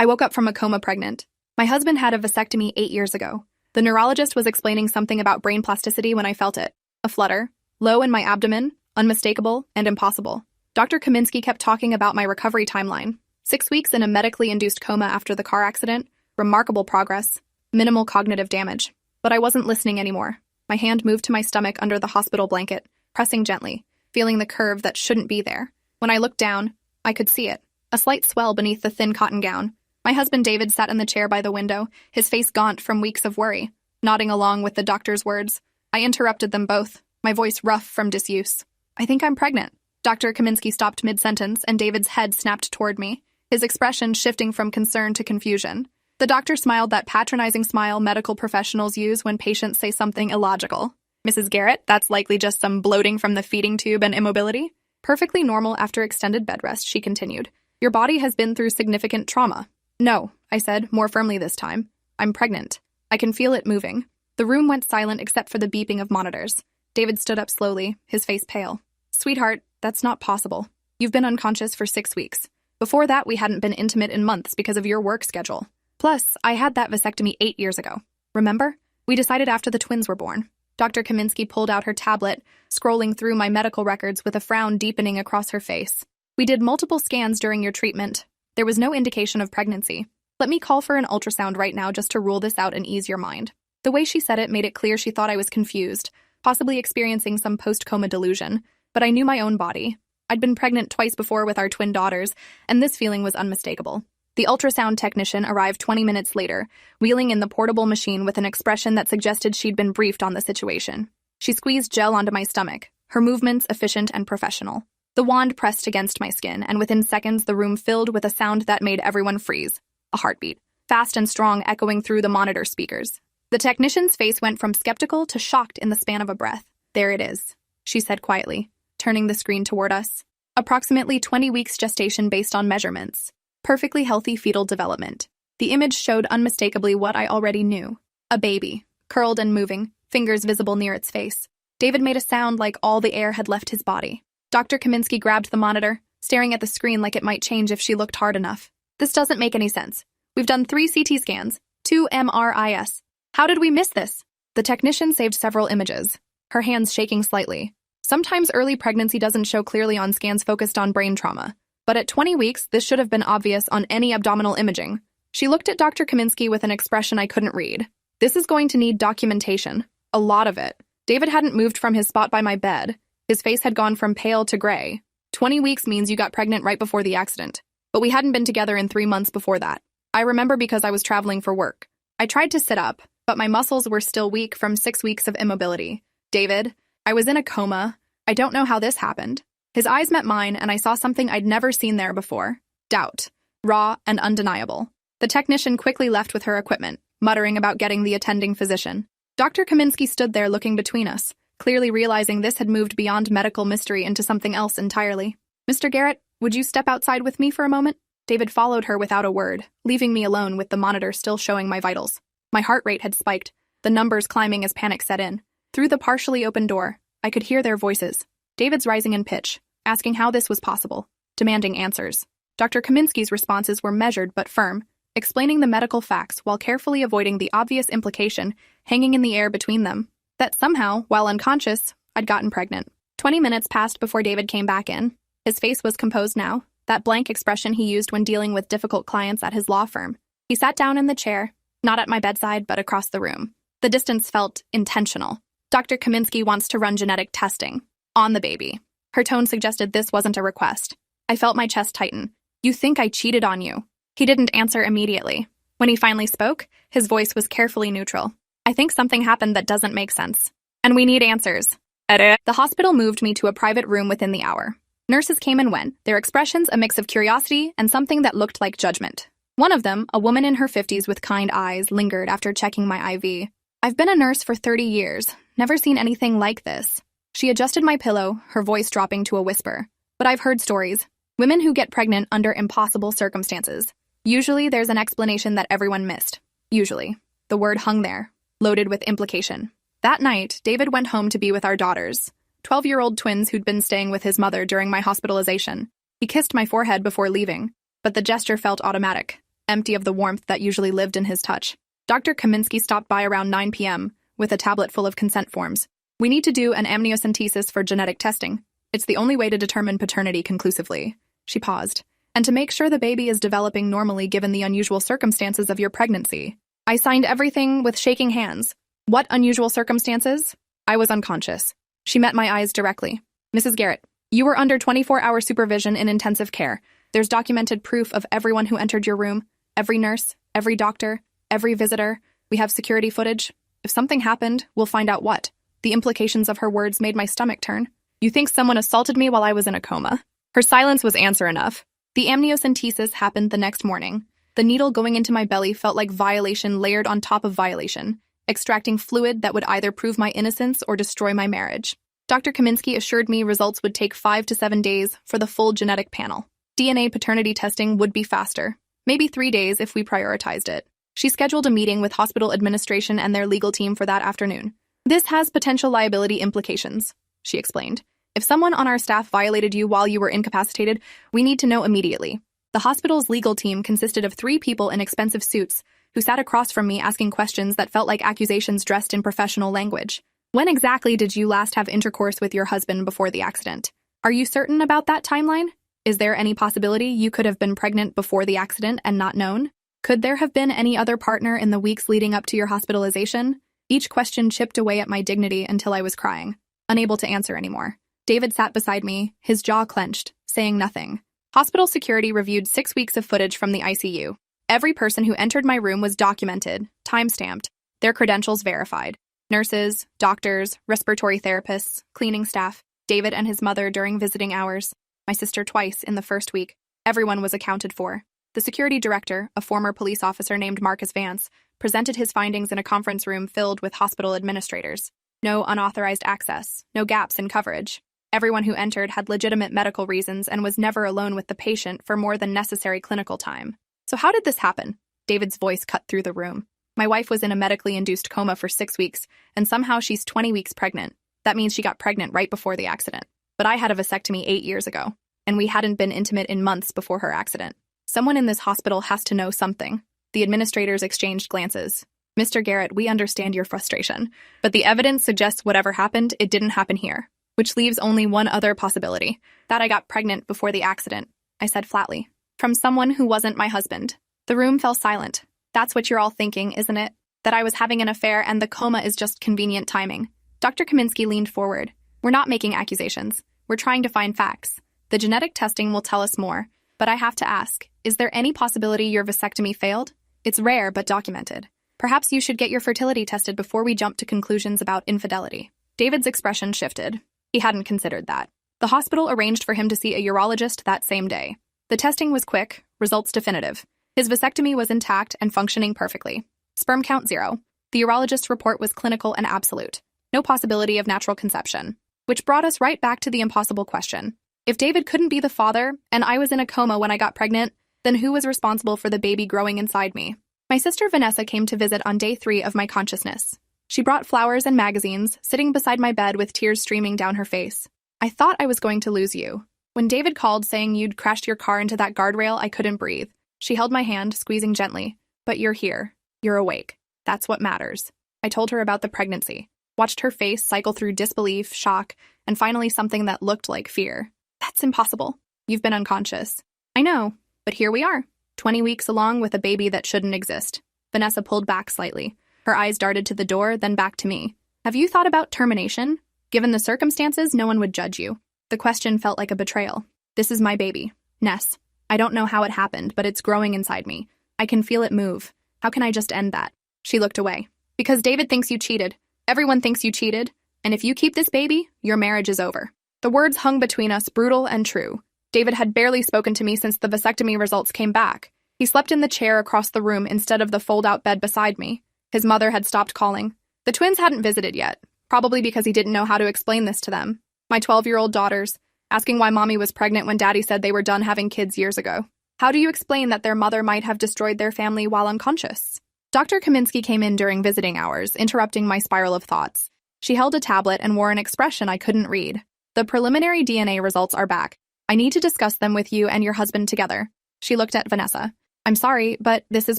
I woke up from a coma pregnant. My husband had a vasectomy 8 years ago. The neurologist was explaining something about brain plasticity when I felt it. A flutter, low in my abdomen, unmistakable and impossible. Dr. Kaminsky kept talking about my recovery timeline. 6 weeks in a medically induced coma after the car accident, remarkable progress, minimal cognitive damage. But I wasn't listening anymore. My hand moved to my stomach under the hospital blanket, pressing gently, feeling the curve that shouldn't be there. When I looked down, I could see it, a slight swell beneath the thin cotton gown. My husband David sat in the chair by the window, his face gaunt from weeks of worry, nodding along with the doctor's words. I interrupted them both, my voice rough from disuse. "I think I'm pregnant." Dr. Kaminsky stopped mid-sentence, and David's head snapped toward me, his expression shifting from concern to confusion. The doctor smiled that patronizing smile medical professionals use when patients say something illogical. "Mrs. Garrett, that's likely just some bloating from the feeding tube and immobility. Perfectly normal after extended bed rest," she continued. "Your body has been through significant trauma." "No," I said, more firmly this time. "I'm pregnant. I can feel it moving." The room went silent except for the beeping of monitors. David stood up slowly, his face pale. "Sweetheart, that's not possible. You've been unconscious for 6 weeks. Before that, we hadn't been intimate in months because of your work schedule. Plus, I had that vasectomy 8 years ago. Remember? We decided after the twins were born." Dr. Kaminsky pulled out her tablet, scrolling through my medical records with a frown deepening across her face. "We did multiple scans during your treatment. There was no indication of pregnancy. Let me call for an ultrasound right now just to rule this out and ease your mind." The way she said it made it clear she thought I was confused, possibly experiencing some post-coma delusion, but I knew my own body. I'd been pregnant twice before with our twin daughters, and this feeling was unmistakable. The ultrasound technician arrived 20 minutes later, wheeling in the portable machine with an expression that suggested she'd been briefed on the situation. She squeezed gel onto my stomach, her movements efficient and professional. The wand pressed against my skin, and within seconds the room filled with a sound that made everyone freeze. A heartbeat, fast and strong, echoing through the monitor speakers. The technician's face went from skeptical to shocked in the span of a breath. "There it is," she said quietly, turning the screen toward us. "Approximately 20 weeks gestation based on measurements. Perfectly healthy fetal development." The image showed unmistakably what I already knew. A baby, curled and moving, fingers visible near its face. David made a sound like all the air had left his body. Dr. Kaminsky grabbed the monitor, staring at the screen like it might change if she looked hard enough. "This doesn't make any sense. We've done 3 CT scans, 2 MRIs. How did we miss this?" The technician saved several images, her hands shaking slightly. Sometimes early pregnancy doesn't show clearly on scans focused on brain trauma. But at 20 weeks, this should have been obvious on any abdominal imaging. She looked at Dr. Kaminsky with an expression I couldn't read. "This is going to need documentation. A lot of it." David hadn't moved from his spot by my bed. His face had gone from pale to gray. 20 weeks means you got pregnant right before the accident. But we hadn't been together in 3 months before that. I remember because I was traveling for work. I tried to sit up, but my muscles were still weak from 6 weeks of immobility. "David, I was in a coma. I don't know how this happened." His eyes met mine, and I saw something I'd never seen there before. Doubt. Raw and undeniable. The technician quickly left with her equipment, muttering about getting the attending physician. Dr. Kaminsky stood there looking between us, clearly realizing this had moved beyond medical mystery into something else entirely. "Mr. Garrett, would you step outside with me for a moment?" David followed her without a word, leaving me alone with the monitor still showing my vitals. My heart rate had spiked, the numbers climbing as panic set in. Through the partially open door, I could hear their voices. David's rising in pitch, asking how this was possible, demanding answers. Dr. Kaminsky's responses were measured but firm, explaining the medical facts while carefully avoiding the obvious implication hanging in the air between them, that somehow, while unconscious, I'd gotten pregnant. 20 minutes passed before David came back in. His face was composed now, that blank expression he used when dealing with difficult clients at his law firm. He sat down in the chair, not at my bedside but across the room. The distance felt intentional. "Dr. Kaminsky wants to run genetic testing on the baby." Her tone suggested this wasn't a request. I felt my chest tighten. "You think I cheated on you?" He didn't answer immediately. When he finally spoke, his voice was carefully neutral. "I think something happened that doesn't make sense. And we need answers." The hospital moved me to a private room within the hour. Nurses came and went, their expressions a mix of curiosity and something that looked like judgment. One of them, a woman in her 50s with kind eyes, lingered after checking my IV. "I've been a nurse for 30 years. Never seen anything like this." She adjusted my pillow, her voice dropping to a whisper. "But I've heard stories. Women who get pregnant under impossible circumstances. Usually there's an explanation that everyone missed. Usually." The word hung there, loaded with implication. That night, David went home to be with our daughters, 12-year-old twins who'd been staying with his mother during my hospitalization. He kissed my forehead before leaving, but the gesture felt automatic. empty of the warmth that usually lived in his touch. Dr. Kaminsky stopped by around 9 p.m. with a tablet full of consent forms. We need to do an amniocentesis for genetic testing. It's the only way to determine paternity conclusively. She paused. And to make sure the baby is developing normally given the unusual circumstances of your pregnancy. I signed everything with shaking hands. What unusual circumstances? I was unconscious. She met my eyes directly. Mrs. Garrett, you were under 24-hour supervision in intensive care. There's documented proof of everyone who entered your room, every nurse, every doctor, every visitor. We have security footage. If something happened, we'll find out what. The implications of her words made my stomach turn. You think someone assaulted me while I was in a coma? Her silence was answer enough. The amniocentesis happened the next morning. The needle going into my belly felt like violation layered on top of violation, extracting fluid that would either prove my innocence or destroy my marriage. Dr. Kaminsky assured me results would take 5 to 7 days for the full genetic panel. DNA paternity testing would be faster, maybe 3 days if we prioritized it. She scheduled a meeting with hospital administration and their legal team for that afternoon. This has potential liability implications, she explained. If someone on our staff violated you while you were incapacitated, we need to know immediately. The hospital's legal team consisted of 3 people in expensive suits who sat across from me asking questions that felt like accusations dressed in professional language. When exactly did you last have intercourse with your husband before the accident? Are you certain about that timeline? Is there any possibility you could have been pregnant before the accident and not known? Could there have been any other partner in the weeks leading up to your hospitalization? Each question chipped away at my dignity until I was crying, unable to answer anymore. David sat beside me, his jaw clenched, saying nothing. Hospital security reviewed 6 weeks of footage from the ICU. Every person who entered my room was documented, time-stamped, their credentials verified. Nurses, doctors, respiratory therapists, cleaning staff, David and his mother during visiting hours, my sister twice in the first week. Everyone was accounted for. The security director, a former police officer named Marcus Vance, presented his findings in a conference room filled with hospital administrators. No unauthorized access, no gaps in coverage. Everyone who entered had legitimate medical reasons and was never alone with the patient for more than necessary clinical time. So how did this happen? David's voice cut through the room. My wife was in a medically induced coma for 6 weeks, and somehow she's 20 weeks pregnant. That means she got pregnant right before the accident. But I had a vasectomy 8 years ago, and we hadn't been intimate in months before her accident. Someone in this hospital has to know something. The administrators exchanged glances. Mr. Garrett, we understand your frustration, but the evidence suggests whatever happened, it didn't happen here. Which leaves only one other possibility, that I got pregnant before the accident, I said flatly. From someone who wasn't my husband. The room fell silent. That's what you're all thinking, isn't it? That I was having an affair and the coma is just convenient timing. Dr. Kaminsky leaned forward. We're not making accusations. We're trying to find facts. The genetic testing will tell us more. But I have to ask, is there any possibility your vasectomy failed? It's rare but documented. Perhaps you should get your fertility tested before we jump to conclusions about infidelity. David's expression shifted. He hadn't considered that. The hospital arranged for him to see a urologist that same day. The testing was quick, results definitive. His vasectomy was intact and functioning perfectly. Sperm count 0. The urologist's report was clinical and absolute. No possibility of natural conception. Which brought us right back to the impossible question. If David couldn't be the father, and I was in a coma when I got pregnant, then who was responsible for the baby growing inside me? My sister Vanessa came to visit on day 3 of my consciousness. She brought flowers and magazines, sitting beside my bed with tears streaming down her face. I thought I was going to lose you. When David called saying you'd crashed your car into that guardrail, I couldn't breathe. She held my hand, squeezing gently. But you're here. You're awake. That's what matters. I told her about the pregnancy, watched her face cycle through disbelief, shock, and finally something that looked like fear. That's impossible. You've been unconscious. I know, but here we are, 20 weeks along with a baby that shouldn't exist. Vanessa pulled back slightly. Her eyes darted to the door, then back to me. Have you thought about termination? Given the circumstances, no one would judge you. The question felt like a betrayal. This is my baby, Ness. I don't know how it happened, but it's growing inside me. I can feel it move. How can I just end that? She looked away. Because David thinks you cheated. Everyone thinks you cheated. And if you keep this baby, your marriage is over. The words hung between us, brutal and true. David had barely spoken to me since the vasectomy results came back. He slept in the chair across the room instead of the fold-out bed beside me. His mother had stopped calling. The twins hadn't visited yet, probably because he didn't know how to explain this to them. My 12-year-old daughters, asking why mommy was pregnant when daddy said they were done having kids years ago. How do you explain that their mother might have destroyed their family while unconscious? Dr. Kaminsky came in during visiting hours, interrupting my spiral of thoughts. She held a tablet and wore an expression I couldn't read. The preliminary DNA results are back. I need to discuss them with you and your husband together. She looked at Vanessa. I'm sorry, but this is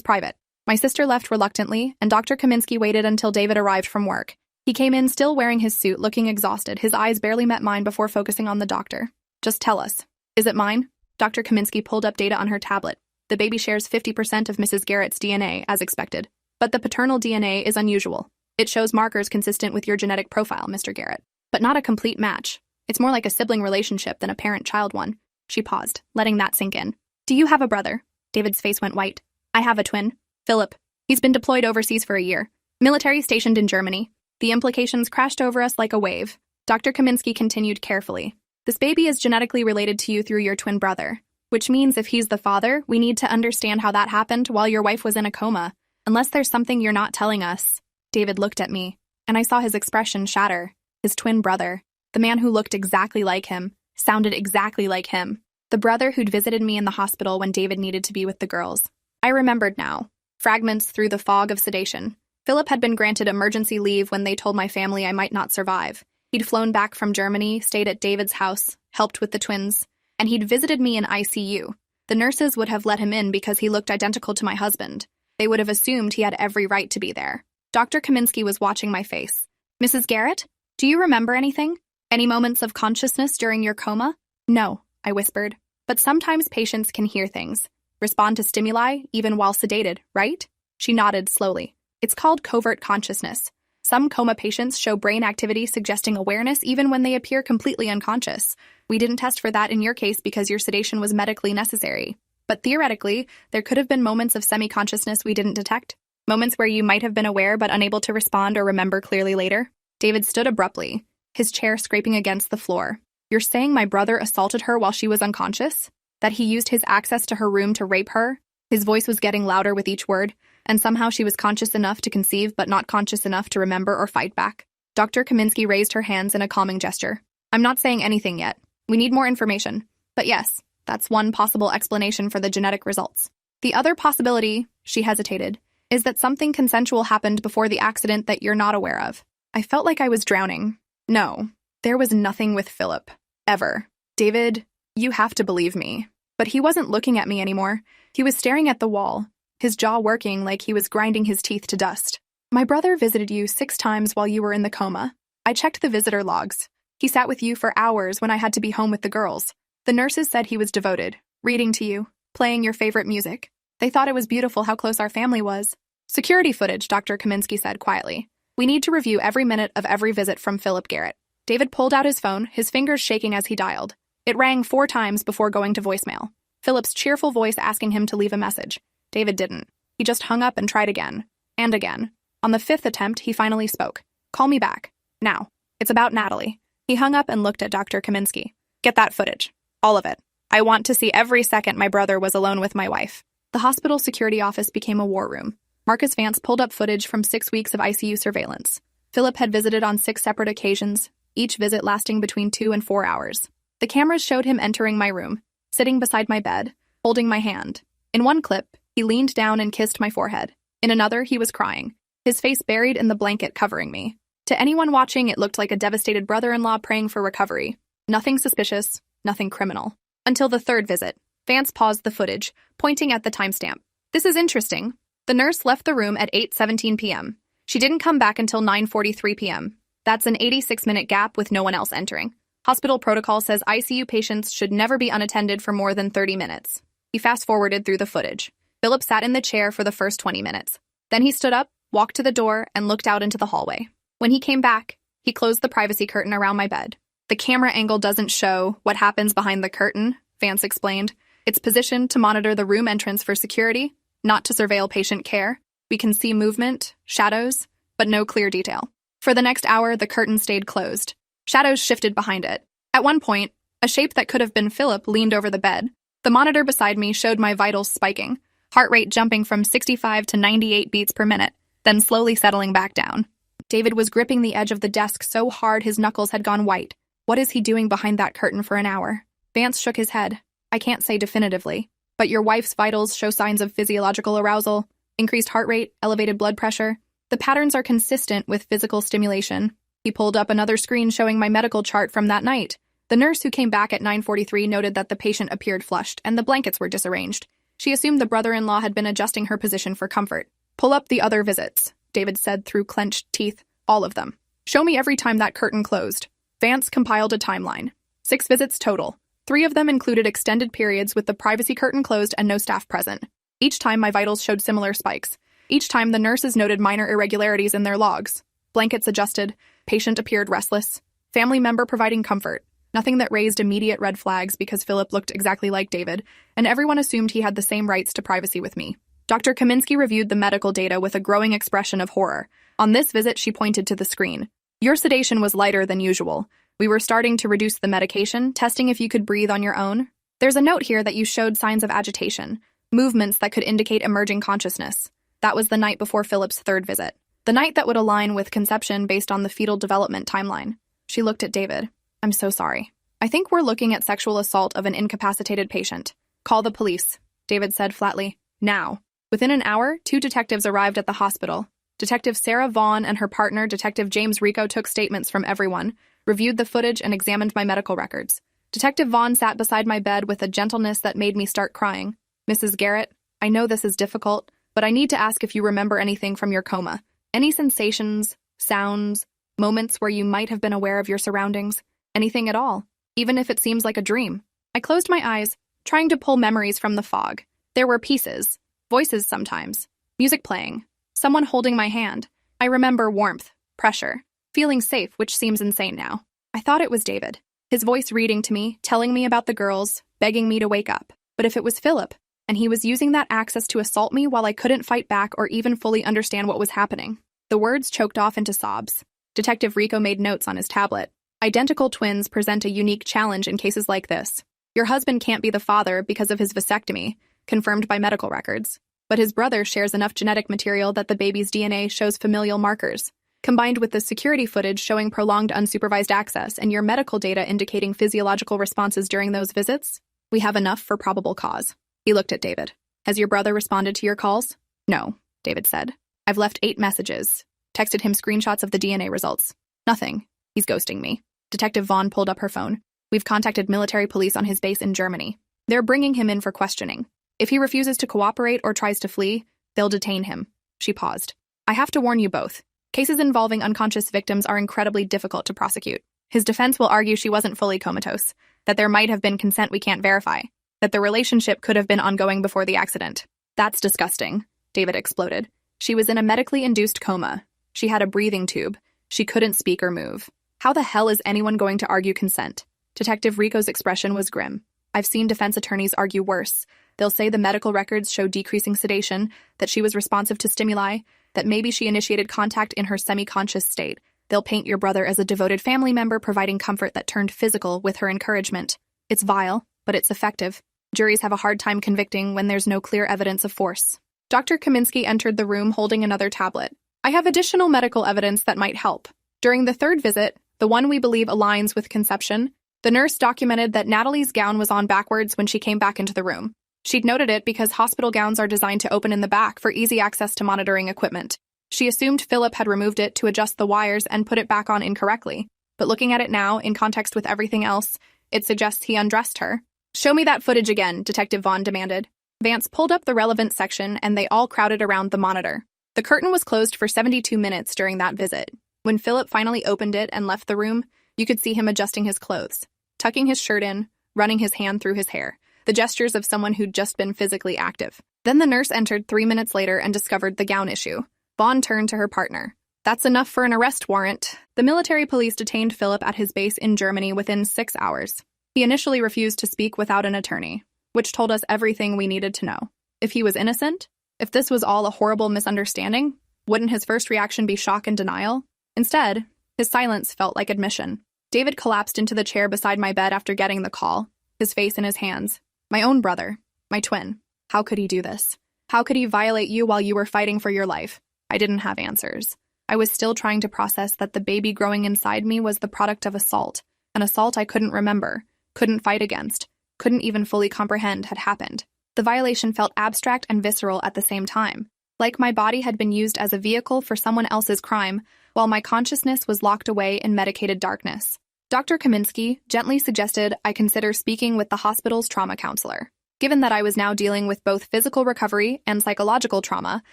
private. My sister left reluctantly, and Dr. Kaminsky waited until David arrived from work. He came in still wearing his suit, looking exhausted. His eyes barely met mine before focusing on the doctor. Just tell us. Is it mine? Dr. Kaminsky pulled up data on her tablet. The baby shares 50% of Mrs. Garrett's DNA, as expected. But the paternal DNA is unusual. It shows markers consistent with your genetic profile, Mr. Garrett. But not a complete match. It's more like a sibling relationship than a parent-child one. She paused, letting that sink in. Do you have a brother? David's face went white. I have a twin. Philip. He's been deployed overseas for a year. Military stationed in Germany. The implications crashed over us like a wave. Dr. Kaminsky continued carefully. This baby is genetically related to you through your twin brother, which means if he's the father, we need to understand how that happened while your wife was in a coma. Unless there's something you're not telling us. David looked at me, and I saw his expression shatter. His twin brother. The man who looked exactly like him, sounded exactly like him. The brother who'd visited me in the hospital when David needed to be with the girls. I remembered now. Fragments through the fog of sedation. Philip had been granted emergency leave when they told my family I might not survive. He'd flown back from Germany, stayed at David's house, helped with the twins, and he'd visited me in ICU. The nurses would have let him in because he looked identical to my husband. They would have assumed he had every right to be there. Dr. Kaminsky was watching my face. Mrs. Garrett, do you remember anything? Any moments of consciousness during your coma? No, I whispered. But sometimes patients can hear things, respond to stimuli, even while sedated, right? She nodded slowly. It's called covert consciousness. Some coma patients show brain activity suggesting awareness even when they appear completely unconscious. We didn't test for that in your case because your sedation was medically necessary. But theoretically, there could have been moments of semi-consciousness we didn't detect. Moments where you might have been aware but unable to respond or remember clearly later. David stood abruptly, his chair scraping against the floor. You're saying my brother assaulted her while she was unconscious? That he used his access to her room to rape her? His voice was getting louder with each word, and somehow she was conscious enough to conceive but not conscious enough to remember or fight back. Dr. Kaminsky raised her hands in a calming gesture. I'm not saying anything yet. We need more information. But yes, that's one possible explanation for the genetic results. The other possibility, she hesitated, is that something consensual happened before the accident that you're not aware of. I felt like I was drowning. No, there was nothing with Philip. Ever. David, you have to believe me. But he wasn't looking at me anymore. He was staring at the wall, his jaw working like he was grinding his teeth to dust. My brother visited you 6 times while you were in the coma. I checked the visitor logs. He sat with you for hours when I had to be home with the girls. The nurses said he was devoted, reading to you, playing your favorite music. They thought it was beautiful how close our family was. Security footage, Dr. Kaminsky said quietly. We need to review every minute of every visit from Philip Garrett. David pulled out his phone, his fingers shaking as he dialed. It rang 4 times before going to voicemail. Philip's cheerful voice asking him to leave a message. David didn't. He just hung up and tried again. And again. On the 5th attempt, he finally spoke. Call me back. Now. It's about Natalie. He hung up and looked at Dr. Kaminsky. Get that footage. All of it. I want to see every second my brother was alone with my wife. The hospital security office became a war room. Marcus Vance pulled up footage from 6 weeks of ICU surveillance. Philip had visited on 6 separate occasions, each visit lasting between 2 and 4 hours. The cameras showed him entering my room, sitting beside my bed, holding my hand. In one clip, he leaned down and kissed my forehead. In another, he was crying, his face buried in the blanket covering me. To anyone watching, it looked like a devastated brother-in-law praying for recovery. Nothing suspicious, nothing criminal. Until the 3rd visit. Vance paused the footage, pointing at the timestamp. This is interesting. The nurse left the room at 8:17 p.m. She didn't come back until 9:43 p.m. That's an 86-minute gap with no one else entering. Hospital protocol says ICU patients should never be unattended for more than 30 minutes. He fast-forwarded through the footage. Philip sat in the chair for the first 20 minutes. Then he stood up, walked to the door, and looked out into the hallway. When he came back, he closed the privacy curtain around my bed. The camera angle doesn't show what happens behind the curtain, Vance explained. It's positioned to monitor the room entrance for security, not to surveil patient care. We can see movement, shadows, but no clear detail. For the next hour, the curtain stayed closed. Shadows shifted behind it. At one point, a shape that could have been Philip leaned over the bed. The monitor beside me showed my vitals spiking, heart rate jumping from 65 to 98 beats per minute, then slowly settling back down. David was gripping the edge of the desk so hard his knuckles had gone white. What is he doing behind that curtain for an hour? Vance shook his head. I can't say definitively, but your wife's vitals show signs of physiological arousal, increased heart rate, elevated blood pressure. The patterns are consistent with physical stimulation. He pulled up another screen showing my medical chart from that night. The nurse who came back at 9:43 noted that the patient appeared flushed and the blankets were disarranged. She assumed the brother-in-law had been adjusting her position for comfort. Pull up the other visits, David said through clenched teeth. All of them. Show me every time that curtain closed. Vance compiled a timeline. 6 visits total. 3 of them included extended periods with the privacy curtain closed and no staff present. Each time my vitals showed similar spikes. Each time the nurses noted minor irregularities in their logs. Blankets adjusted. Patient appeared restless. Family member providing comfort. Nothing that raised immediate red flags because Philip looked exactly like David, and everyone assumed he had the same rights to privacy with me. Dr. Kaminsky reviewed the medical data with a growing expression of horror. On this visit, she pointed to the screen. Your sedation was lighter than usual. We were starting to reduce the medication, testing if you could breathe on your own. There's a note here that you showed signs of agitation, movements that could indicate emerging consciousness. That was the night before Philip's 3rd visit. The night that would align with conception based on the fetal development timeline. She looked at David. I'm so sorry. I think we're looking at sexual assault of an incapacitated patient. Call the police, David said flatly. Now. Within an hour, 2 detectives arrived at the hospital. Detective Sarah Vaughn and her partner, Detective James Rico, took statements from everyone, reviewed the footage, and examined my medical records. Detective Vaughn sat beside my bed with a gentleness that made me start crying. Mrs. Garrett, I know this is difficult, but I need to ask if you remember anything from your coma. Any sensations, sounds, moments where you might have been aware of your surroundings? Anything at all, even if it seems like a dream. I closed my eyes, trying to pull memories from the fog. There were pieces, voices sometimes, music playing, someone holding my hand. I remember warmth, pressure, feeling safe, which seems insane now. I thought it was David, his voice reading to me, telling me about the girls, begging me to wake up. But if it was Philip, and he was using that access to assault me while I couldn't fight back or even fully understand what was happening. The words choked off into sobs. Detective Rico made notes on his tablet. Identical twins present a unique challenge in cases like this. Your husband can't be the father because of his vasectomy, confirmed by medical records. But his brother shares enough genetic material that the baby's DNA shows familial markers. Combined with the security footage showing prolonged unsupervised access and your medical data indicating physiological responses during those visits, we have enough for probable cause. He looked at David. Has your brother responded to your calls? No, David said. I've left 8 messages. Texted him screenshots of the DNA results. Nothing. He's ghosting me. Detective Vaughn pulled up her phone. We've contacted military police on his base in Germany. They're bringing him in for questioning. If he refuses to cooperate or tries to flee, they'll detain him. She paused. I have to warn you both. Cases involving unconscious victims are incredibly difficult to prosecute. His defense will argue she wasn't fully comatose, that there might have been consent we can't verify, that the relationship could have been ongoing before the accident. That's disgusting, David exploded. She was in a medically induced coma. She had a breathing tube. She couldn't speak or move. How the hell is anyone going to argue consent? Detective Rico's expression was grim. I've seen defense attorneys argue worse. They'll say the medical records show decreasing sedation, that she was responsive to stimuli, that maybe she initiated contact in her semi-conscious state. They'll paint your brother as a devoted family member providing comfort that turned physical with her encouragement. It's vile, but it's effective. Juries have a hard time convicting when there's no clear evidence of force. Dr. Kaminsky entered the room holding another tablet. I have additional medical evidence that might help. During the 3rd visit, the one we believe aligns with conception, the nurse documented that Natalie's gown was on backwards when she came back into the room. She'd noted it because hospital gowns are designed to open in the back for easy access to monitoring equipment. She assumed Philip had removed it to adjust the wires and put it back on incorrectly. But looking at it now, in context with everything else, it suggests he undressed her. Show me that footage again, Detective Vaughn demanded. Vance pulled up the relevant section and they all crowded around the monitor. The curtain was closed for 72 minutes during that visit. When Philip finally opened it and left the room, you could see him adjusting his clothes, tucking his shirt in, running his hand through his hair, the gestures of someone who'd just been physically active. Then the nurse entered 3 minutes later and discovered the gown issue. Vaughn turned to her partner. That's enough for an arrest warrant. The military police detained Philip at his base in Germany within 6 hours. He initially refused to speak without an attorney, which told us everything we needed to know. If he was innocent, if this was all a horrible misunderstanding, wouldn't his first reaction be shock and denial? Instead, his silence felt like admission. David collapsed into the chair beside my bed after getting the call, his face in his hands. My own brother, my twin. How could he do this? How could he violate you while you were fighting for your life? I didn't have answers. I was still trying to process that the baby growing inside me was the product of assault, an assault I couldn't remember, couldn't fight against, couldn't even fully comprehend had happened. The violation felt abstract and visceral at the same time, like my body had been used as a vehicle for someone else's crime, while my consciousness was locked away in medicated darkness. Dr. Kaminsky gently suggested I consider speaking with the hospital's trauma counselor. Given that I was now dealing with both physical recovery and psychological trauma,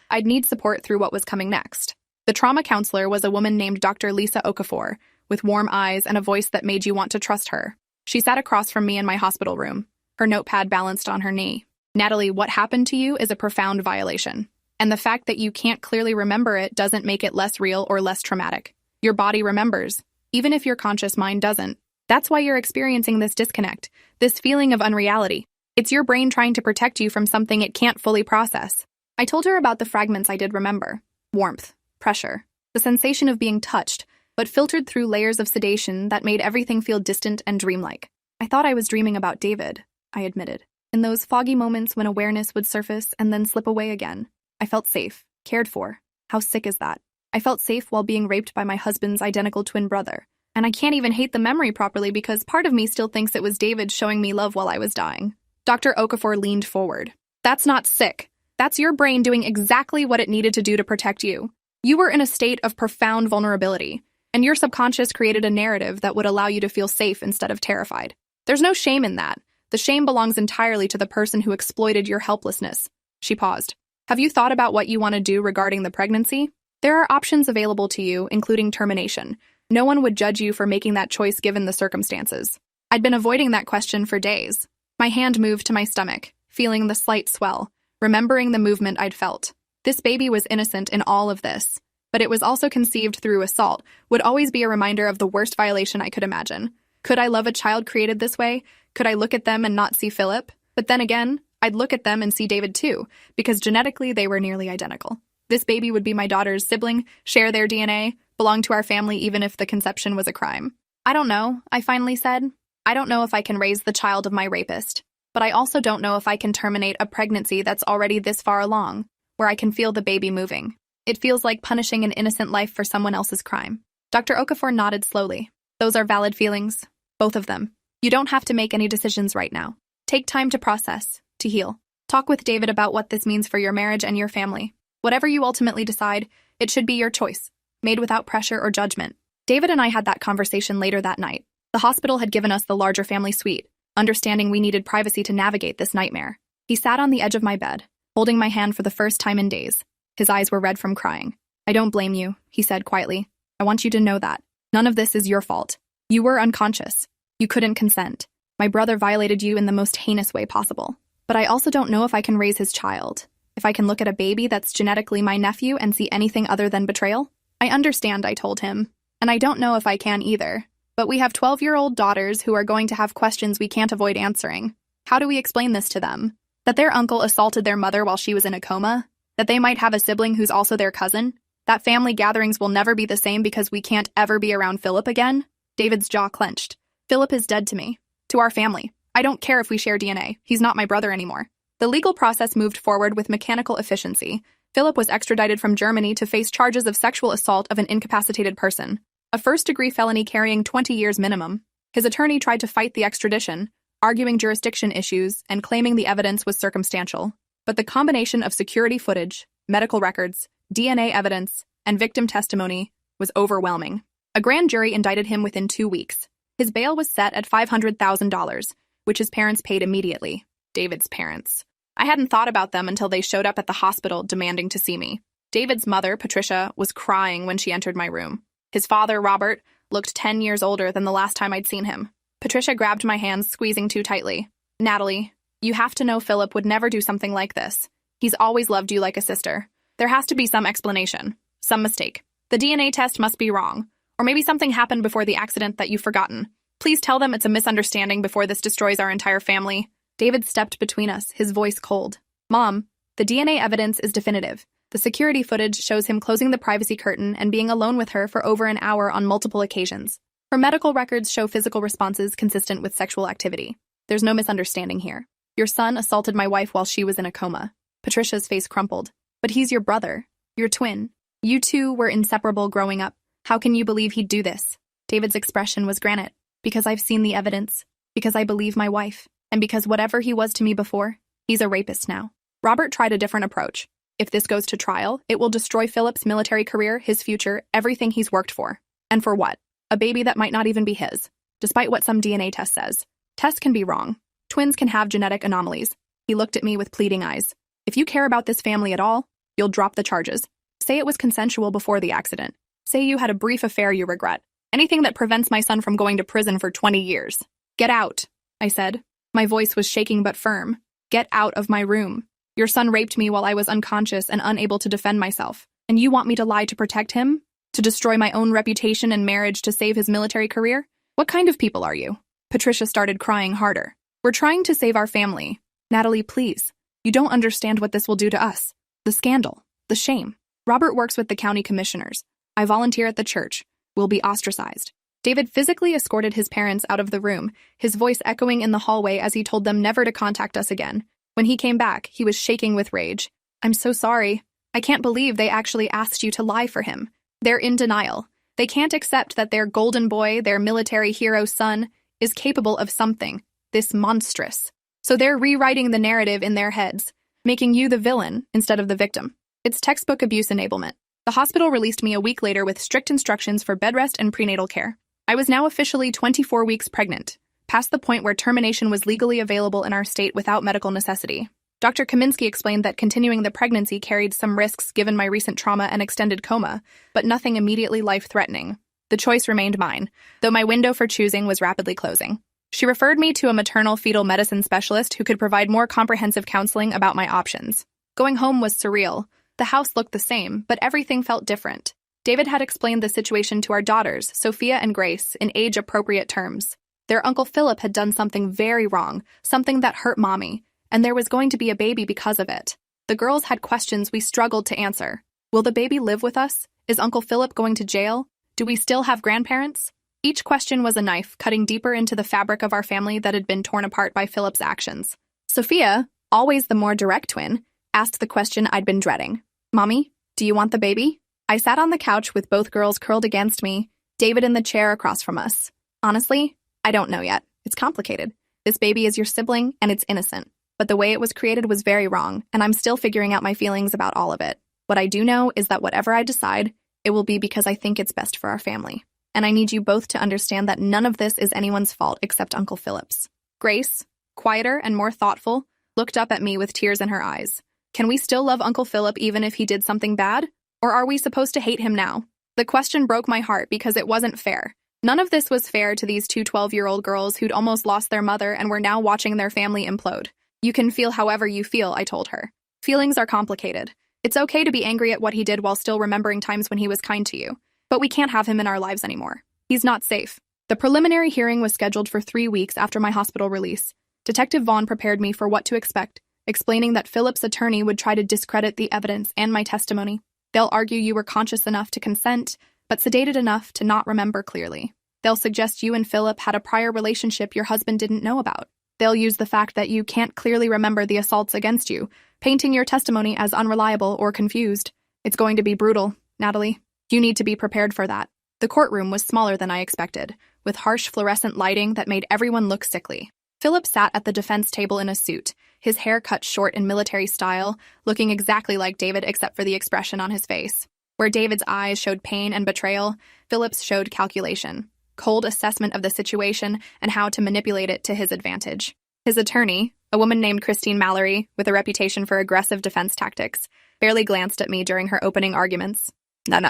I'd need support through what was coming next. The trauma counselor was a woman named Dr. Lisa Okafor, with warm eyes and a voice that made you want to trust her. She sat across from me in my hospital room, her notepad balanced on her knee. Natalie, what happened to you is a profound violation. And the fact that you can't clearly remember it doesn't make it less real or less traumatic. Your body remembers, even if your conscious mind doesn't. That's why you're experiencing this disconnect, this feeling of unreality. It's your brain trying to protect you from something it can't fully process. I told her about the fragments I did remember. Warmth, pressure, the sensation of being touched, but filtered through layers of sedation that made everything feel distant and dreamlike. I thought I was dreaming about David, I admitted. In those foggy moments when awareness would surface and then slip away again, I felt safe, cared for. How sick is that? I felt safe while being raped by my husband's identical twin brother. And I can't even hate the memory properly because part of me still thinks it was David showing me love while I was dying. Dr. Okafor leaned forward. That's not sick. That's your brain doing exactly what it needed to do to protect you. You were in a state of profound vulnerability, and your subconscious created a narrative that would allow you to feel safe instead of terrified. There's no shame in that. The shame belongs entirely to the person who exploited your helplessness. She paused. Have you thought about what you want to do regarding the pregnancy? There are options available to you, including termination. No one would judge you for making that choice given the circumstances. I'd been avoiding that question for days. My hand moved to my stomach, feeling the slight swell, remembering the movement I'd felt. This baby was innocent in all of this, but it was also conceived through assault, would always be a reminder of the worst violation I could imagine. Could I love a child created this way? Could I look at them and not see Philip? But then again, I'd look at them and see David too, because genetically they were nearly identical. This baby would be my daughter's sibling, share their DNA, belong to our family even if the conception was a crime. I don't know, I finally said. I don't know if I can raise the child of my rapist, but I also don't know if I can terminate a pregnancy that's already this far along, where I can feel the baby moving. It feels like punishing an innocent life for someone else's crime. Dr. Okafor nodded slowly. Those are valid feelings, both of them. You don't have to make any decisions right now. Take time to process, to heal. Talk with David about what this means for your marriage and your family. Whatever you ultimately decide, it should be your choice, made without pressure or judgment. David and I had that conversation later that night. The hospital had given us the larger family suite, understanding we needed privacy to navigate this nightmare. He sat on the edge of my bed, holding my hand for the first time in days. His eyes were red from crying. I don't blame you, he said quietly. I want you to know that. None of this is your fault. You were unconscious. You couldn't consent. My brother violated you in the most heinous way possible. But I also don't know if I can raise his child. If I can look at a baby that's genetically my nephew and see anything other than betrayal? I understand, I told him. And I don't know if I can either. But we have 12-year-old daughters who are going to have questions we can't avoid answering. How do we explain this to them? That their uncle assaulted their mother while she was in a coma? That they might have a sibling who's also their cousin? That family gatherings will never be the same because we can't ever be around Philip again? David's jaw clenched. Philip is dead to me. To our family. I don't care if we share DNA. He's not my brother anymore. The legal process moved forward with mechanical efficiency. Philip was extradited from Germany to face charges of sexual assault of an incapacitated person, a first-degree felony carrying 20 years minimum. His attorney tried to fight the extradition, arguing jurisdiction issues and claiming the evidence was circumstantial. But the combination of security footage, medical records, DNA evidence, and victim testimony was overwhelming. A grand jury indicted him within 2 weeks. His bail was set at $500,000, which his parents paid immediately. David's parents. I hadn't thought about them until they showed up at the hospital demanding to see me. David's mother, Patricia, was crying when she entered my room. His father, Robert, looked 10 years older than the last time I'd seen him. Patricia grabbed my hands, squeezing too tightly. Natalie, you have to know Philip would never do something like this. He's always loved you like a sister. There has to be some explanation, some mistake. The DNA test must be wrong. Or maybe something happened before the accident that you've forgotten. Please tell them it's a misunderstanding before this destroys our entire family. David stepped between us, his voice cold. Mom, the DNA evidence is definitive. The security footage shows him closing the privacy curtain and being alone with her for over an hour on multiple occasions. Her medical records show physical responses consistent with sexual activity. There's no misunderstanding here. Your son assaulted my wife while she was in a coma. Patricia's face crumpled. But he's your brother, your twin. You two were inseparable growing up. How can you believe he'd do this? David's expression was granite. Because I've seen the evidence. Because I believe my wife. And because whatever he was to me before, he's a rapist now. Robert tried a different approach. If this goes to trial, it will destroy Philip's military career, his future, everything he's worked for. And for what? A baby that might not even be his. Despite what some DNA test says. Tests can be wrong. Twins can have genetic anomalies. He looked at me with pleading eyes. If you care about this family at all, you'll drop the charges. Say it was consensual before the accident. Say you had a brief affair you regret. Anything that prevents my son from going to prison for 20 years. Get out, I said. My voice was shaking but firm. Get out of my room. Your son raped me while I was unconscious and unable to defend myself. And you want me to lie to protect him? To destroy my own reputation and marriage to save his military career? What kind of people are you? Patricia started crying harder. We're trying to save our family. Natalie, please. You don't understand what this will do to us. The scandal. The shame. Robert works with the county commissioners. I volunteer at the church. We'll be ostracized. David physically escorted his parents out of the room, his voice echoing in the hallway as he told them never to contact us again. When he came back, he was shaking with rage. I'm so sorry. I can't believe they actually asked you to lie for him. They're in denial. They can't accept that their golden boy, their military hero son, is capable of something, this monstrous. So they're rewriting the narrative in their heads, making you the villain instead of the victim. It's textbook abuse enablement. The hospital released me a week later with strict instructions for bed rest and prenatal care. I was now officially 24 weeks pregnant, past the point where termination was legally available in our state without medical necessity. Dr. Kaminsky explained that continuing the pregnancy carried some risks given my recent trauma and extended coma, but nothing immediately life-threatening. The choice remained mine, though my window for choosing was rapidly closing. She referred me to a maternal fetal medicine specialist who could provide more comprehensive counseling about my options. Going home was surreal. The house looked the same, but everything felt different. David had explained the situation to our daughters, Sophia and Grace, in age-appropriate terms. Their Uncle Philip had done something very wrong, something that hurt Mommy, and there was going to be a baby because of it. The girls had questions we struggled to answer. Will the baby live with us? Is Uncle Philip going to jail? Do we still have grandparents? Each question was a knife cutting deeper into the fabric of our family that had been torn apart by Philip's actions. Sophia, always the more direct twin, asked the question I'd been dreading. Mommy, do you want the baby? I sat on the couch with both girls curled against me, David in the chair across from us. Honestly, I don't know yet. It's complicated. This baby is your sibling, and it's innocent. But the way it was created was very wrong, and I'm still figuring out my feelings about all of it. What I do know is that whatever I decide, it will be because I think it's best for our family. And I need you both to understand that none of this is anyone's fault except Uncle Philip's. Grace, quieter and more thoughtful, looked up at me with tears in her eyes. Can we still love Uncle Philip even if he did something bad? Or are we supposed to hate him now? The question broke my heart because it wasn't fair. None of this was fair to these two 12-year-old girls who'd almost lost their mother and were now watching their family implode. You can feel however you feel, I told her. Feelings are complicated. It's okay to be angry at what he did while still remembering times when he was kind to you. But we can't have him in our lives anymore. He's not safe. The preliminary hearing was scheduled for 3 weeks after my hospital release. Detective Vaughn prepared me for what to expect, explaining that Philip's attorney would try to discredit the evidence and my testimony. They'll argue you were conscious enough to consent, but sedated enough to not remember clearly. They'll suggest you and Philip had a prior relationship your husband didn't know about. They'll use the fact that you can't clearly remember the assaults against you, painting your testimony as unreliable or confused. It's going to be brutal, Natalie. You need to be prepared for that. The courtroom was smaller than I expected, with harsh fluorescent lighting that made everyone look sickly. Philip sat at the defense table in a suit, his hair cut short in military style, looking exactly like David except for the expression on his face. Where David's eyes showed pain and betrayal, Philip's showed calculation, cold assessment of the situation and how to manipulate it to his advantage. His attorney, a woman named Christine Mallory, with a reputation for aggressive defense tactics, barely glanced at me during her opening arguments.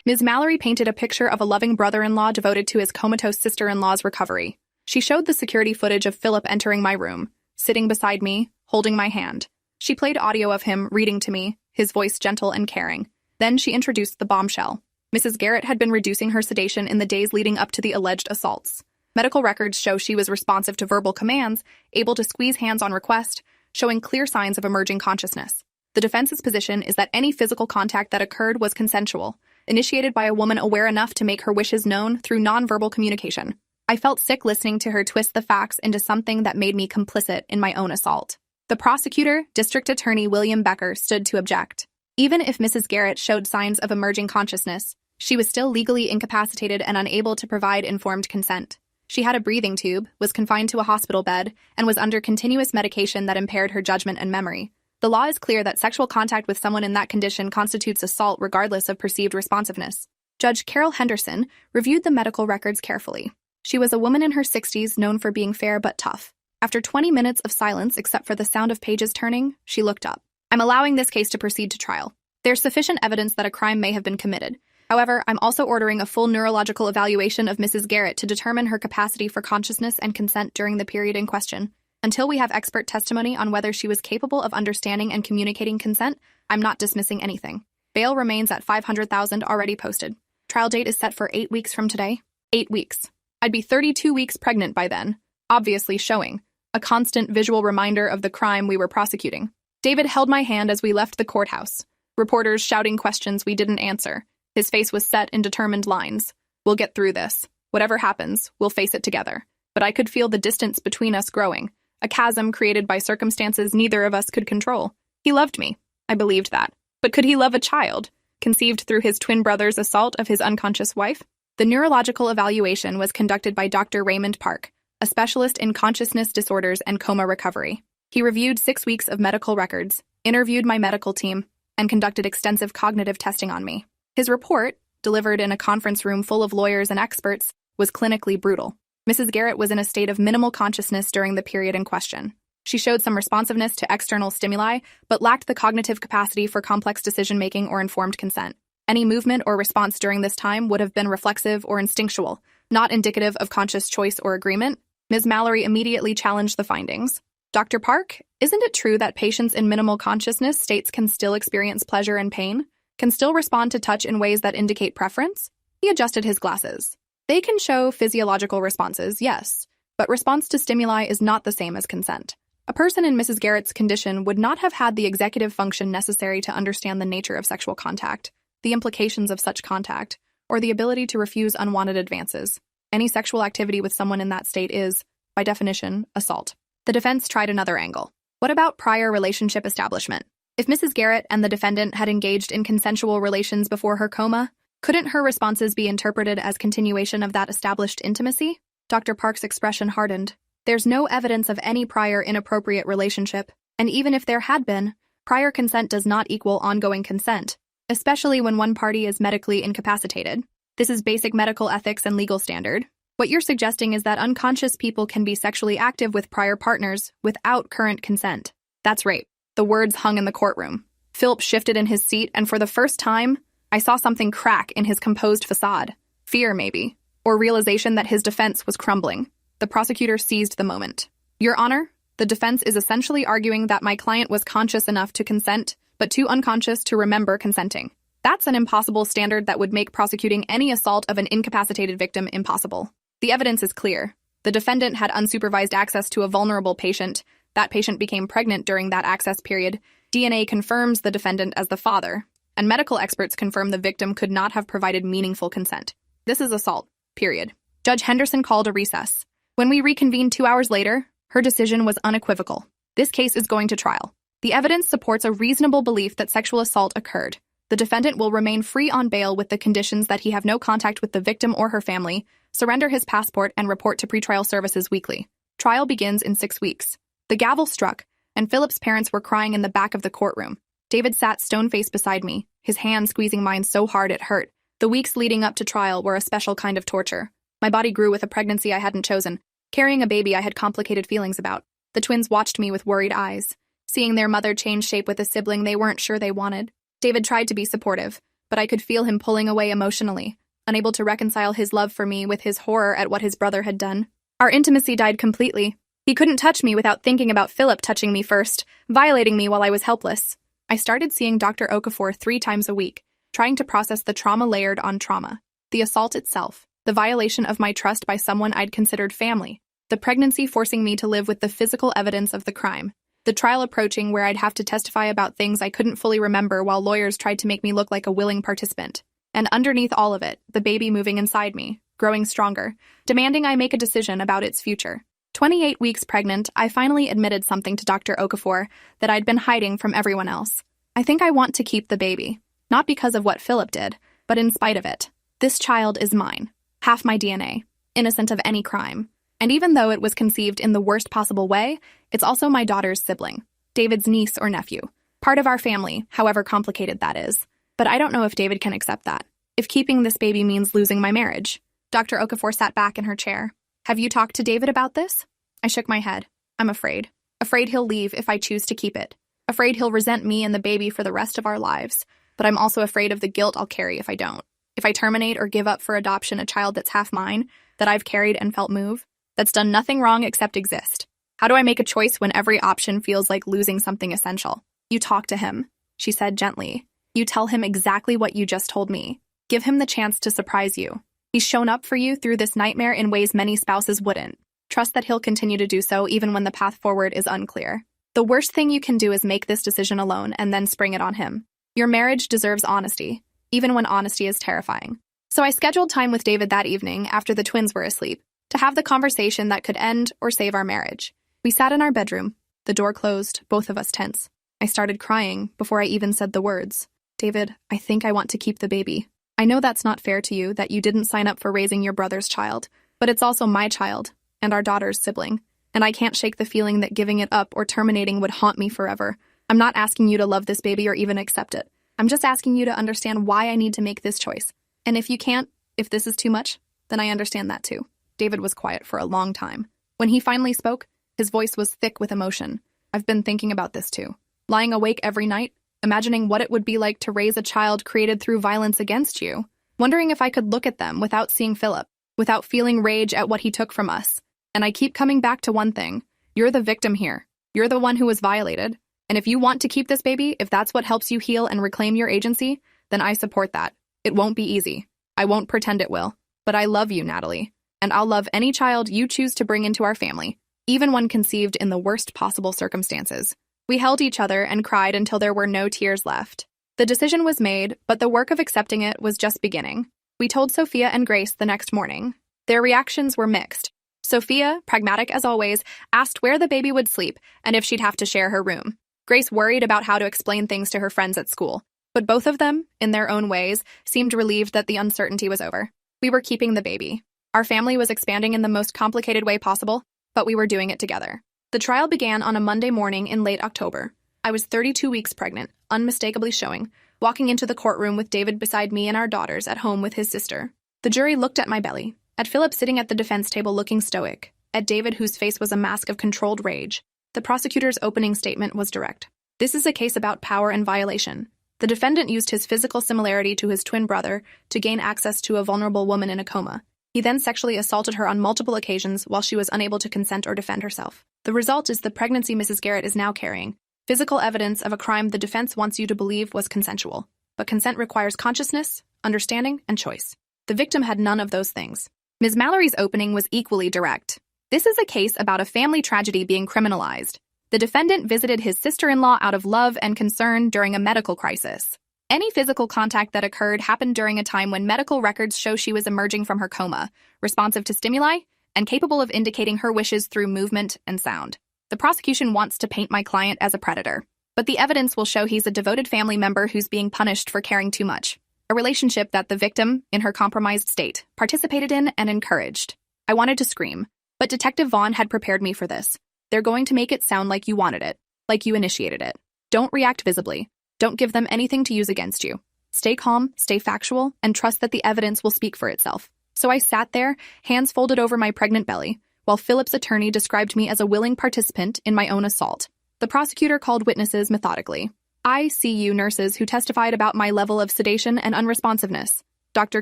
Ms. Mallory painted a picture of a loving brother-in-law devoted to his comatose sister-in-law's recovery. She showed the security footage of Philip entering my room, sitting beside me, holding my hand. She played audio of him reading to me, his voice gentle and caring. Then she introduced the bombshell. Mrs. Garrett had been reducing her sedation in the days leading up to the alleged assaults. Medical records show she was responsive to verbal commands, able to squeeze hands on request, showing clear signs of emerging consciousness. The defense's position is that any physical contact that occurred was consensual, initiated by a woman aware enough to make her wishes known through nonverbal communication. I felt sick listening to her twist the facts into something that made me complicit in my own assault. The prosecutor, District Attorney William Becker, stood to object. Even if Mrs. Garrett showed signs of emerging consciousness, she was still legally incapacitated and unable to provide informed consent. She had a breathing tube, was confined to a hospital bed, and was under continuous medication that impaired her judgment and memory. The law is clear that sexual contact with someone in that condition constitutes assault regardless of perceived responsiveness. Judge Carol Henderson reviewed the medical records carefully. She was a woman in her 60s known for being fair but tough. After 20 minutes of silence except for the sound of pages turning, she looked up. I'm allowing this case to proceed to trial. There's sufficient evidence that a crime may have been committed. However, I'm also ordering a full neurological evaluation of Mrs. Garrett to determine her capacity for consciousness and consent during the period in question. Until we have expert testimony on whether she was capable of understanding and communicating consent, I'm not dismissing anything. Bail remains at $500,000 already posted. Trial date is set for 8 weeks from today. 8 weeks. I'd be 32 weeks pregnant by then, obviously showing a constant visual reminder of the crime we were prosecuting. David held my hand as we left the courthouse. Reporters shouting questions we didn't answer. His face was set in determined lines. We'll get through this. Whatever happens, we'll face it together. But I could feel the distance between us growing, a chasm created by circumstances neither of us could control. He loved me. I believed that. But could he love a child, conceived through his twin brother's assault of his unconscious wife? The neurological evaluation was conducted by Dr. Raymond Park, a specialist in consciousness disorders and coma recovery. He reviewed 6 weeks of medical records, interviewed my medical team, and conducted extensive cognitive testing on me. His report, delivered in a conference room full of lawyers and experts, was clinically brutal. Mrs. Garrett was in a state of minimal consciousness during the period in question. She showed some responsiveness to external stimuli, but lacked the cognitive capacity for complex decision-making or informed consent. Any movement or response during this time would have been reflexive or instinctual, not indicative of conscious choice or agreement. Ms. Mallory immediately challenged the findings. Dr. Park, isn't it true that patients in minimal consciousness states can still experience pleasure and pain? Can still respond to touch in ways that indicate preference? He adjusted his glasses. They can show physiological responses, yes, but response to stimuli is not the same as consent. A person in Mrs. Garrett's condition would not have had the executive function necessary to understand the nature of sexual contact, the implications of such contact, or the ability to refuse unwanted advances. Any sexual activity with someone in that state is, by definition, assault. The defense tried another angle. What about prior relationship establishment? If Mrs. Garrett and the defendant had engaged in consensual relations before her coma, couldn't her responses be interpreted as continuation of that established intimacy? Dr. Park's expression hardened. There's no evidence of any prior inappropriate relationship, and even if there had been, prior consent does not equal ongoing consent, especially when one party is medically incapacitated. This is basic medical ethics and legal standard. What you're suggesting is that unconscious people can be sexually active with prior partners without current consent. That's rape. The words hung in the courtroom. Philip shifted in his seat, and for the first time, I saw something crack in his composed facade. Fear, maybe, or realization that his defense was crumbling. The prosecutor seized the moment. Your Honor, the defense is essentially arguing that my client was conscious enough to consent, but too unconscious to remember consenting. That's an impossible standard that would make prosecuting any assault of an incapacitated victim impossible. The evidence is clear. The defendant had unsupervised access to a vulnerable patient. That patient became pregnant during that access period. DNA confirms the defendant as the father, and medical experts confirm the victim could not have provided meaningful consent. This is assault, period. Judge Henderson called a recess. When we reconvened 2 hours later, her decision was unequivocal. This case is going to trial. The evidence supports a reasonable belief that sexual assault occurred. The defendant will remain free on bail with the conditions that he have no contact with the victim or her family, surrender his passport, and report to pretrial services weekly. Trial begins in 6 weeks. The gavel struck, and Philip's parents were crying in the back of the courtroom. David sat stone-faced beside me, his hand squeezing mine so hard it hurt. The weeks leading up to trial were a special kind of torture. My body grew with a pregnancy I hadn't chosen, carrying a baby I had complicated feelings about. The twins watched me with worried eyes, seeing their mother change shape with a sibling they weren't sure they wanted. David tried to be supportive, but I could feel him pulling away emotionally, unable to reconcile his love for me with his horror at what his brother had done. Our intimacy died completely. He couldn't touch me without thinking about Philip touching me first, violating me while I was helpless. I started seeing Dr. Okafor 3 times a week, trying to process the trauma layered on trauma. The assault itself, the violation of my trust by someone I'd considered family, the pregnancy forcing me to live with the physical evidence of the crime, the trial approaching where I'd have to testify about things I couldn't fully remember while lawyers tried to make me look like a willing participant. And underneath all of it, the baby moving inside me, growing stronger, demanding I make a decision about its future. 28 weeks pregnant, I finally admitted something to Dr. Okafor that I'd been hiding from everyone else. I think I want to keep the baby, not because of what Philip did, but in spite of it. This child is mine, half my DNA, innocent of any crime. And even though it was conceived in the worst possible way, it's also my daughter's sibling, David's niece or nephew, part of our family, however complicated that is. But I don't know if David can accept that, if keeping this baby means losing my marriage. Dr. Okafor sat back in her chair. Have you talked to David about this? I shook my head. I'm afraid. Afraid he'll leave if I choose to keep it. Afraid he'll resent me and the baby for the rest of our lives. But I'm also afraid of the guilt I'll carry if I don't. If I terminate or give up for adoption a child that's half mine, that I've carried and felt move, that's done nothing wrong except exist. How do I make a choice when every option feels like losing something essential? You talk to him, she said gently. You tell him exactly what you just told me. Give him the chance to surprise you. He's shown up for you through this nightmare in ways many spouses wouldn't. Trust that he'll continue to do so even when the path forward is unclear. The worst thing you can do is make this decision alone and then spring it on him. Your marriage deserves honesty, even when honesty is terrifying. So I scheduled time with David that evening after the twins were asleep to have the conversation that could end or save our marriage. We sat in our bedroom, the door closed, both of us tense. I started crying before I even said the words. David, I think I want to keep the baby. I know that's not fair to you, that you didn't sign up for raising your brother's child, but it's also my child and our daughter's sibling, and I can't shake the feeling that giving it up or terminating would haunt me forever. I'm not asking you to love this baby or even accept it. I'm just asking you to understand why I need to make this choice. And if you can't, if this is too much, then I understand that too. David was quiet for a long time. When he finally spoke, his voice was thick with emotion. I've been thinking about this too. Lying awake every night, imagining what it would be like to raise a child created through violence against you. Wondering if I could look at them without seeing Philip, without feeling rage at what he took from us. And I keep coming back to one thing. You're the victim here. You're the one who was violated. And if you want to keep this baby, if that's what helps you heal and reclaim your agency, then I support that. It won't be easy. I won't pretend it will. But I love you, Natalie. And I'll love any child you choose to bring into our family, even when conceived in the worst possible circumstances. We held each other and cried until there were no tears left. The decision was made, but the work of accepting it was just beginning. We told Sophia and Grace the next morning. Their reactions were mixed. Sophia, pragmatic as always, asked where the baby would sleep and if she'd have to share her room. Grace worried about how to explain things to her friends at school, but both of them, in their own ways, seemed relieved that the uncertainty was over. We were keeping the baby. Our family was expanding in the most complicated way possible, but we were doing it together. The trial began on a Monday morning in late October. I was 32 weeks pregnant, unmistakably showing, walking into the courtroom with David beside me and our daughters at home with his sister. The jury looked at my belly, at Philip sitting at the defense table looking stoic, at David whose face was a mask of controlled rage. The prosecutor's opening statement was direct. This is a case about power and violation. The defendant used his physical similarity to his twin brother to gain access to a vulnerable woman in a coma. He then sexually assaulted her on multiple occasions while she was unable to consent or defend herself. The result is the pregnancy Mrs. Garrett is now carrying. Physical evidence of a crime the defense wants you to believe was consensual. But consent requires consciousness, understanding, and choice. The victim had none of those things. Ms. Mallory's opening was equally direct. This is a case about a family tragedy being criminalized. The defendant visited his sister-in-law out of love and concern during a medical crisis. Any physical contact that occurred happened during a time when medical records show she was emerging from her coma, responsive to stimuli, and capable of indicating her wishes through movement and sound. The prosecution wants to paint my client as a predator, but the evidence will show he's a devoted family member who's being punished for caring too much, a relationship that the victim, in her compromised state, participated in and encouraged. I wanted to scream, but Detective Vaughn had prepared me for this. They're going to make it sound like you wanted it, like you initiated it. Don't react visibly. Don't give them anything to use against you. Stay calm, stay factual, and trust that the evidence will speak for itself. So I sat there, hands folded over my pregnant belly, while Philip's attorney described me as a willing participant in my own assault. The prosecutor called witnesses methodically. ICU nurses who testified about my level of sedation and unresponsiveness. Dr.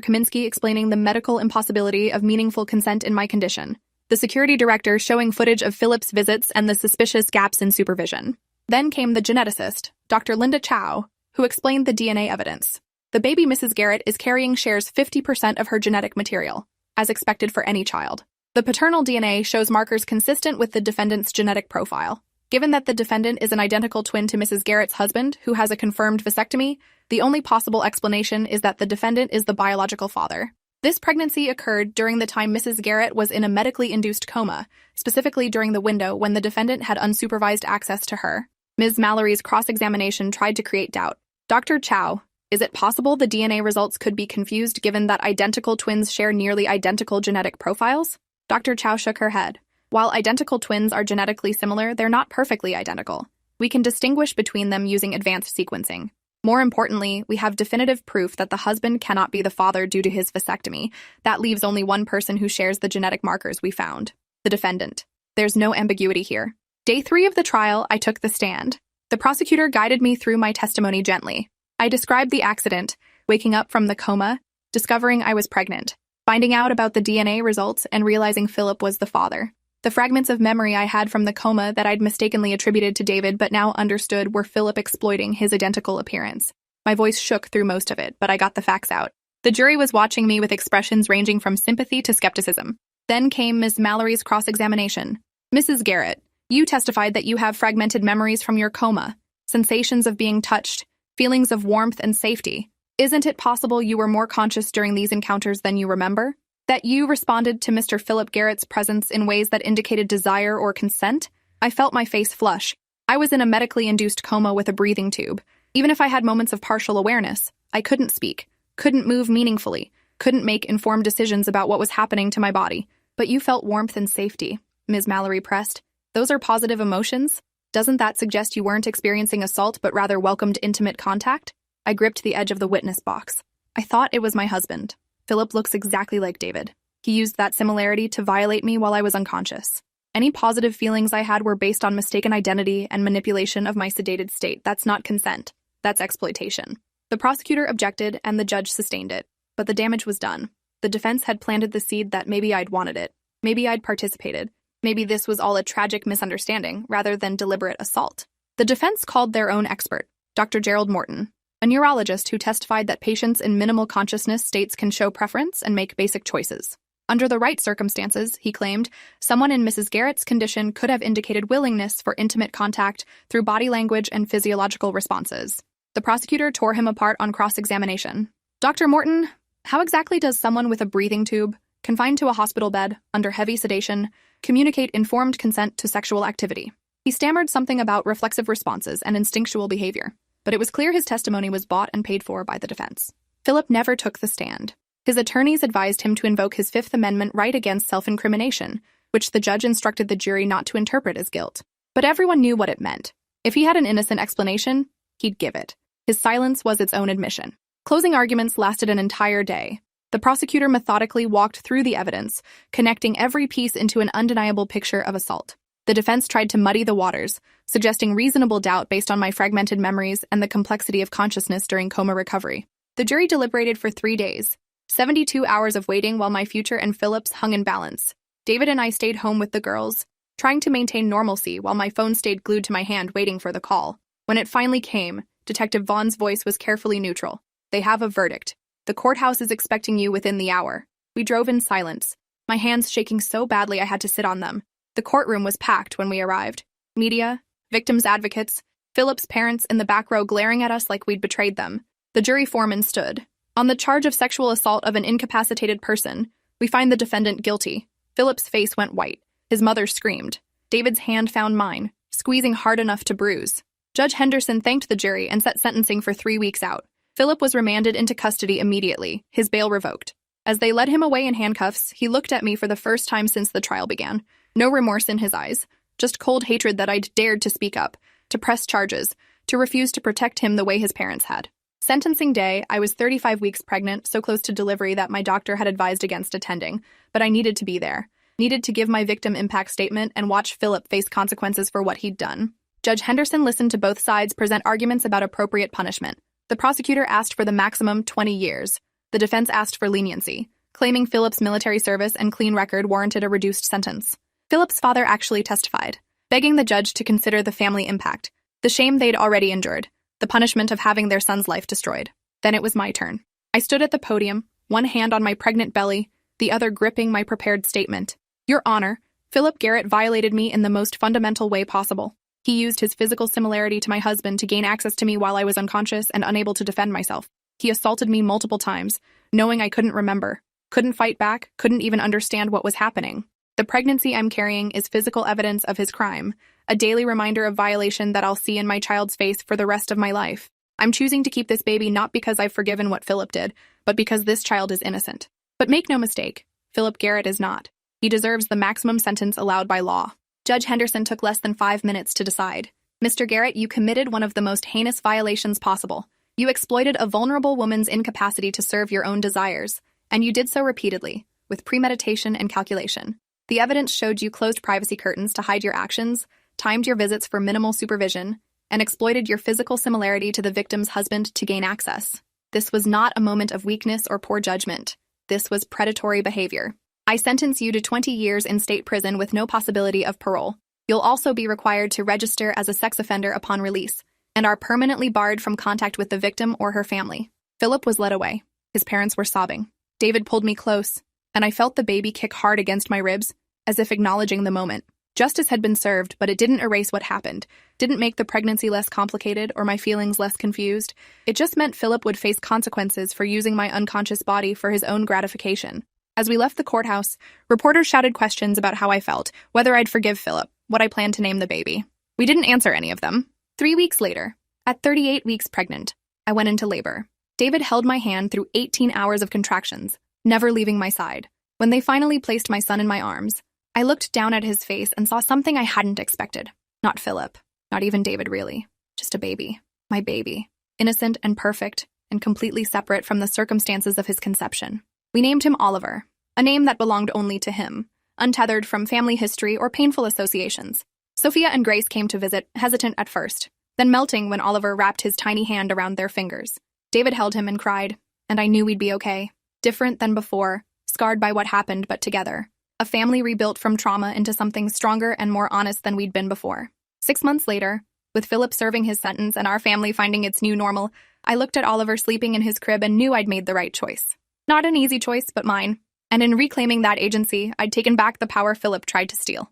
Kaminsky explaining the medical impossibility of meaningful consent in my condition. The security director showing footage of Philip's visits and the suspicious gaps in supervision. Then came the geneticist, Dr. Linda Chow, who explained the DNA evidence. The baby Mrs. Garrett is carrying shares 50% of her genetic material, as expected for any child. The paternal DNA shows markers consistent with the defendant's genetic profile. Given that the defendant is an identical twin to Mrs. Garrett's husband, who has a confirmed vasectomy, the only possible explanation is that the defendant is the biological father. This pregnancy occurred during the time Mrs. Garrett was in a medically induced coma, specifically during the window when the defendant had unsupervised access to her. Ms. Mallory's cross-examination tried to create doubt. Dr. Chow, is it possible the DNA results could be confused given that identical twins share nearly identical genetic profiles? Dr. Chow shook her head. While identical twins are genetically similar, they're not perfectly identical. We can distinguish between them using advanced sequencing. More importantly, we have definitive proof that the husband cannot be the father due to his vasectomy. That leaves only one person who shares the genetic markers we found. The defendant. There's no ambiguity here. Day 3 of the trial, I took the stand. The prosecutor guided me through my testimony gently. I described the accident, waking up from the coma, discovering I was pregnant, finding out about the DNA results, and realizing Philip was the father. The fragments of memory I had from the coma that I'd mistakenly attributed to David but now understood were Philip exploiting his identical appearance. My voice shook through most of it, but I got the facts out. The jury was watching me with expressions ranging from sympathy to skepticism. Then came Ms. Mallory's cross-examination. Mrs. Garrett, you testified that you have fragmented memories from your coma, sensations of being touched, feelings of warmth and safety. Isn't it possible you were more conscious during these encounters than you remember? That you responded to Mr. Philip Garrett's presence in ways that indicated desire or consent? I felt my face flush. I was in a medically induced coma with a breathing tube. Even if I had moments of partial awareness, I couldn't speak, couldn't move meaningfully, couldn't make informed decisions about what was happening to my body. But you felt warmth and safety, Ms. Mallory pressed. Those are positive emotions? Doesn't that suggest you weren't experiencing assault but rather welcomed intimate contact? I gripped the edge of the witness box. I thought it was my husband. Philip looks exactly like David. He used that similarity to violate me while I was unconscious. Any positive feelings I had were based on mistaken identity and manipulation of my sedated state. That's not consent. That's exploitation. The prosecutor objected and the judge sustained it. But the damage was done. The defense had planted the seed that maybe I'd wanted it. Maybe I'd participated. Maybe this was all a tragic misunderstanding rather than deliberate assault. The defense called their own expert, Dr. Gerald Morton, a neurologist who testified that patients in minimal consciousness states can show preference and make basic choices. Under the right circumstances, he claimed, someone in Mrs. Garrett's condition could have indicated willingness for intimate contact through body language and physiological responses. The prosecutor tore him apart on cross-examination. Dr. Morton, how exactly does someone with a breathing tube, confined to a hospital bed, under heavy sedation, communicate informed consent to sexual activity? He stammered something about reflexive responses and instinctual behavior, but it was clear his testimony was bought and paid for by the defense. Philip never took the stand. His attorneys advised him to invoke his Fifth Amendment right against self-incrimination, which the judge instructed the jury not to interpret as guilt. But everyone knew what it meant. If he had an innocent explanation, he'd give it. His silence was its own admission. Closing arguments lasted an entire day. The prosecutor methodically walked through the evidence, connecting every piece into an undeniable picture of assault. The defense tried to muddy the waters, suggesting reasonable doubt based on my fragmented memories and the complexity of consciousness during coma recovery. The jury deliberated for 3 days, 72 hours of waiting while my future and Philip's hung in balance. David and I stayed home with the girls, trying to maintain normalcy while my phone stayed glued to my hand waiting for the call. When it finally came, Detective Vaughn's voice was carefully neutral. They have a verdict. The courthouse is expecting you within the hour. We drove in silence, my hands shaking so badly I had to sit on them. The courtroom was packed when we arrived. Media, victims' advocates, Philip's parents in the back row glaring at us like we'd betrayed them. The jury foreman stood. On the charge of sexual assault of an incapacitated person, we find the defendant guilty. Philip's face went white. His mother screamed. David's hand found mine, squeezing hard enough to bruise. Judge Henderson thanked the jury and set sentencing for 3 weeks out. Philip was remanded into custody immediately, his bail revoked. As they led him away in handcuffs, he looked at me for the first time since the trial began. No remorse in his eyes, just cold hatred that I'd dared to speak up, to press charges, to refuse to protect him the way his parents had. Sentencing day, I was 35 weeks pregnant, so close to delivery that my doctor had advised against attending, but I needed to be there. Needed to give my victim impact statement and watch Philip face consequences for what he'd done. Judge Henderson listened to both sides present arguments about appropriate punishment. The prosecutor asked for the maximum 20 years. The defense asked for leniency, claiming Philip's military service and clean record warranted a reduced sentence. Philip's father actually testified, begging the judge to consider the family impact, the shame they'd already endured, the punishment of having their son's life destroyed. Then it was my turn. I stood at the podium, one hand on my pregnant belly, the other gripping my prepared statement. Your Honor, Philip Garrett violated me in the most fundamental way possible. He used his physical similarity to my husband to gain access to me while I was unconscious and unable to defend myself. He assaulted me multiple times, knowing I couldn't remember, couldn't fight back, couldn't even understand what was happening. The pregnancy I'm carrying is physical evidence of his crime, a daily reminder of violation that I'll see in my child's face for the rest of my life. I'm choosing to keep this baby not because I've forgiven what Philip did, but because this child is innocent. But make no mistake, Philip Garrett is not. He deserves the maximum sentence allowed by law. Judge Henderson took less than 5 minutes to decide. Mr. Garrett, you committed one of the most heinous violations possible. You exploited a vulnerable woman's incapacity to serve your own desires, and you did so repeatedly, with premeditation and calculation. The evidence showed you closed privacy curtains to hide your actions, timed your visits for minimal supervision, and exploited your physical similarity to the victim's husband to gain access. This was not a moment of weakness or poor judgment. This was predatory behavior. I sentence you to 20 years in state prison with no possibility of parole. You'll also be required to register as a sex offender upon release, and are permanently barred from contact with the victim or her family. Philip was led away. His parents were sobbing. David pulled me close, and I felt the baby kick hard against my ribs, as if acknowledging the moment. Justice had been served, but it didn't erase what happened, didn't make the pregnancy less complicated or my feelings less confused. It just meant Philip would face consequences for using my unconscious body for his own gratification. As we left the courthouse, reporters shouted questions about how I felt, whether I'd forgive Philip, what I planned to name the baby. We didn't answer any of them. 3 weeks later, at 38 weeks pregnant, I went into labor. David held my hand through 18 hours of contractions, never leaving my side. When they finally placed my son in my arms, I looked down at his face and saw something I hadn't expected. Not Philip, not even David really, just a baby. My baby. Innocent and perfect, and completely separate from the circumstances of his conception. We named him Oliver, a name that belonged only to him, untethered from family history or painful associations. Sophia and Grace came to visit, hesitant at first, then melting when Oliver wrapped his tiny hand around their fingers. David held him and cried, and I knew we'd be okay. Different than before, scarred by what happened, but together. A family rebuilt from trauma into something stronger and more honest than we'd been before. 6 months later, with Philip serving his sentence and our family finding its new normal, I looked at Oliver sleeping in his crib and knew I'd made the right choice. Not an easy choice, but mine. And in reclaiming that agency, I'd taken back the power Philip tried to steal.